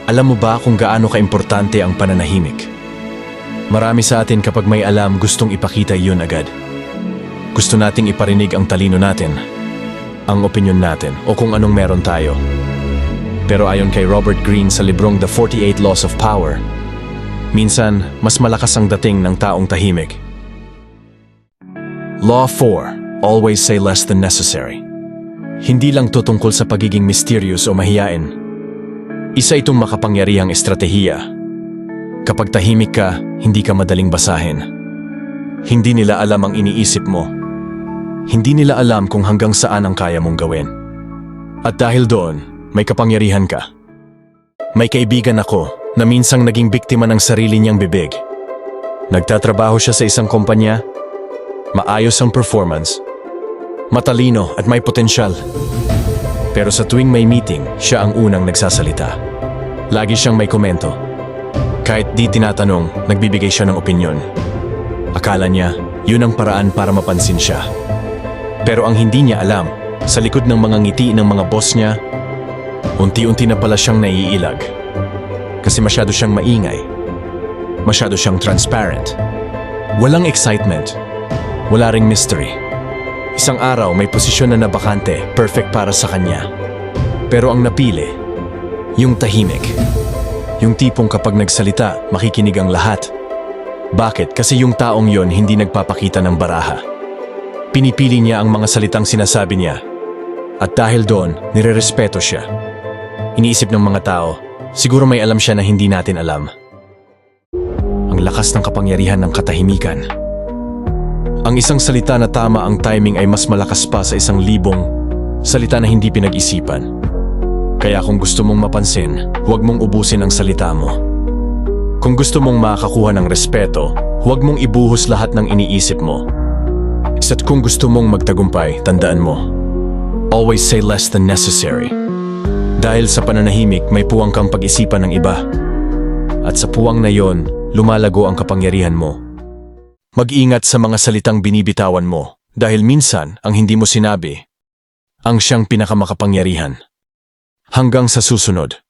Alam mo ba kung gaano kaimportante ang pananahimik? Marami sa atin kapag may alam gustong ipakita iyon agad. Gusto nating iparinig ang talino natin, ang opinyon natin o kung anong meron tayo. Pero ayon kay Robert Greene sa librong The 48 Laws of Power, minsan mas malakas ang dating ng taong tahimik. Law 4. Always say less than necessary. Hindi lang to tungkol sa pagiging mysterious o mahiyain. Isa itong makapangyarihang estratehiya. Kapag tahimik ka, hindi ka madaling basahin. Hindi nila alam ang iniisip mo. Hindi nila alam kung hanggang saan ang kaya mong gawin. At dahil doon, may kapangyarihan ka. May kaibigan ako na minsang naging biktima ng sarili niyang bibig. Nagtatrabaho siya sa isang kumpanya, maayos ang performance, matalino at may potensyal. Pero sa tuwing may meeting, siya ang unang nagsasalita. Lagi siyang may komento. Kahit di tinatanong, nagbibigay siya ng opinyon. Akala niya, yun ang paraan para mapansin siya. Pero ang hindi niya alam, sa likod ng mga ngiti ng mga boss niya, unti-unti na pala siyang naiilag. Kasi masyado siyang maingay. Masyado siyang transparent. Walang excitement. Wala ring mystery. Isang araw may posisyon na nabakante, perfect para sa kanya. Pero ang napili, yung tahimik. Yung tipong kapag nagsalita, makikinig ang lahat. Bakit? Kasi yung taong yon hindi nagpapakita ng baraha. Pinipili niya ang mga salitang sinasabi niya. At dahil doon, nirerespeto siya. Iniisip ng mga tao, siguro may alam siya na hindi natin alam. Ang lakas ng kapangyarihan ng katahimikan. Ang isang salita na tama ang timing ay mas malakas pa sa 1,000 salita na hindi pinag-isipan. Kaya kung gusto mong mapansin, huwag mong ubusin ang salita mo. Kung gusto mong makakuha ng respeto, huwag mong ibuhos lahat ng iniisip mo. At kung gusto mong magtagumpay, tandaan mo, always say less than necessary. Dahil sa pananahimik, may puwang kang pag-isipan ng iba. At sa puwang na yon, lumalago ang kapangyarihan mo. Mag-ingat sa mga salitang binibitawan mo dahil minsan ang hindi mo sinabi ang siyang pinakamakapangyarihan. Hanggang sa susunod.